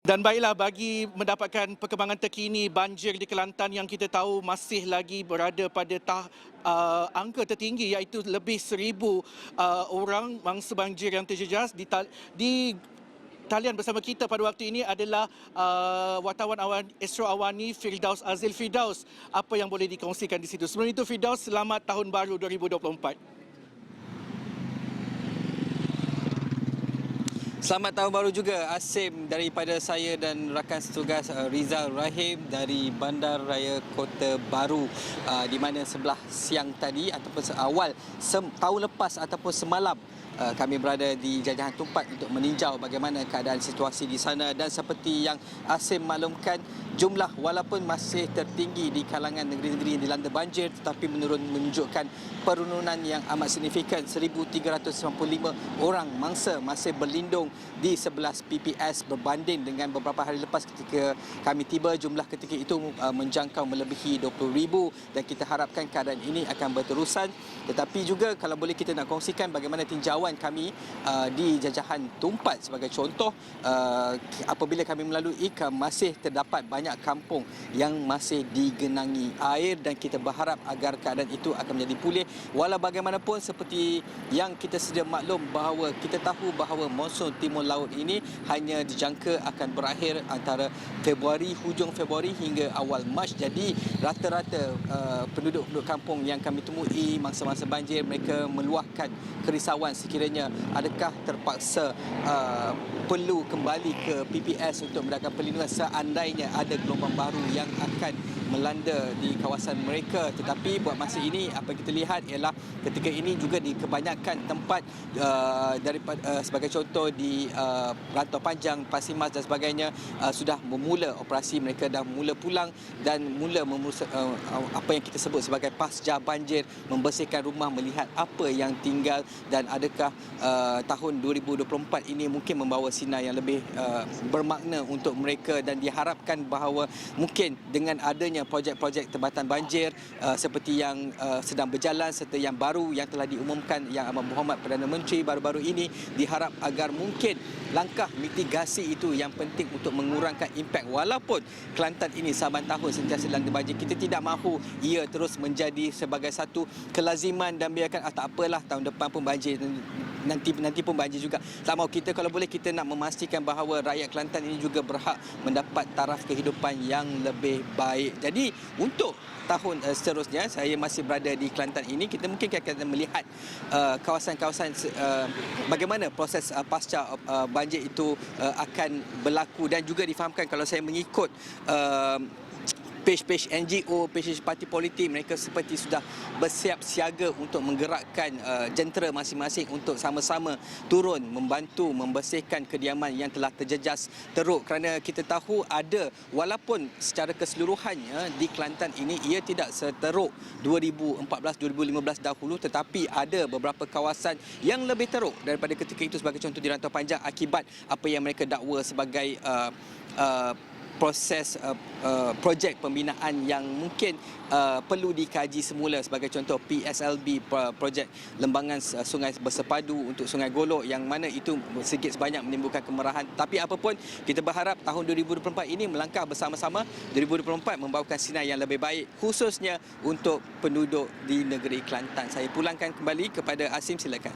Dan baiklah, bagi mendapatkan perkembangan terkini banjir di Kelantan yang kita tahu masih lagi berada pada angka tertinggi, iaitu lebih 1,000 orang mangsa banjir yang terjejas di talian bersama kita pada waktu ini adalah wartawan Astro Awani Firdaus Azil. Firdaus, apa yang boleh dikongsikan di situ? Sebelum itu, Firdaus, selamat Tahun Baru 2024. Selamat Tahun Baru juga, Asim, daripada saya dan rakan setugas Rizal Rahim dari Bandar Raya Kota Baru, di mana sebelah siang tadi ataupun awal tahun lepas ataupun semalam kami berada di Jajahan Tumpat untuk meninjau bagaimana keadaan situasi di sana. Dan seperti yang Asim maklumkan, jumlah walaupun masih tertinggi di kalangan negeri-negeri yang dilanda banjir, tetapi menunjukkan penurunan yang amat signifikan. 1,395 orang mangsa masih berlindung di 11 PPS berbanding dengan beberapa hari lepas ketika kami tiba. Jumlah ketika itu menjangkau melebihi 20,000 dan kita harapkan keadaan ini akan berterusan. Tetapi juga kalau boleh kita nak kongsikan bagaimana tinjauan kami di Jajahan Tumpat sebagai contoh, apabila kami melalui, masih terdapat banyak kampung yang masih digenangi air dan kita berharap agar keadaan itu akan menjadi pulih. Walau bagaimanapun, seperti yang kita sedia maklum bahawa kita tahu bahawa monsun timur laut ini hanya dijangka akan berakhir antara hujung Februari hingga awal Mac. Jadi rata-rata penduduk-penduduk kampung yang kami temui mangsa-mangsa banjir, mereka meluahkan kerisauan sekiranya adakah terpaksa perlu kembali ke PPS untuk mendapatkan perlindungan seandainya ada gelombang baru yang akan melanda di kawasan mereka. Tetapi buat masa ini, apa yang kita lihat ialah ketika ini juga di kebanyakan tempat daripada sebagai contoh di Rantau Panjang, Pasir Mas dan sebagainya, sudah memula operasi, mereka dah mula pulang dan mula apa yang kita sebut sebagai pasca banjir, membersihkan rumah, melihat apa yang tinggal dan adakah tahun 2024 ini mungkin membawa sinar yang lebih bermakna untuk mereka. Dan diharapkan bahawa mungkin dengan adanya projek-projek tempatan banjir seperti yang sedang berjalan serta yang baru yang telah diumumkan yang Amat Berhormat Perdana Menteri baru-baru ini, diharap agar mungkin langkah mitigasi itu yang penting untuk mengurangkan impak. Walaupun Kelantan ini saban tahun sentiasa dilanda banjir, kita tidak mahu ia terus menjadi sebagai satu kelaziman dan biarkan tak apalah, tahun depan pun banjir, nanti pun banjir juga. Tak mahu. Kita kalau boleh, kita nak memastikan bahawa rakyat Kelantan ini juga berhak mendapat taraf kehidupan yang lebih baik. Jadi untuk tahun seterusnya, saya masih berada di Kelantan ini, kita mungkin akan melihat kawasan-kawasan bagaimana proses pasca banjir itu akan berlaku. Dan juga difahamkan, kalau saya mengikut page NGO, page parti politik, mereka seperti sudah bersiap siaga untuk menggerakkan jentera masing-masing untuk sama-sama turun membantu membersihkan kediaman yang telah terjejas teruk. Kerana kita tahu ada, walaupun secara keseluruhannya di Kelantan ini ia tidak seteruk 2014-2015 dahulu, tetapi ada beberapa kawasan yang lebih teruk daripada ketika itu, sebagai contoh di Rantau Panjang, akibat apa yang mereka dakwa sebagai proses projek pembinaan yang mungkin perlu dikaji semula. Sebagai contoh PSLB, projek lembangan sungai bersepadu untuk Sungai Golok, yang mana itu sedikit sebanyak menimbulkan kemarahan. Tapi apapun, kita berharap tahun 2024 ini melangkah bersama-sama. 2024 membawakan sinar yang lebih baik, khususnya untuk penduduk di negeri Kelantan. Saya pulangkan kembali kepada Asim, silakan.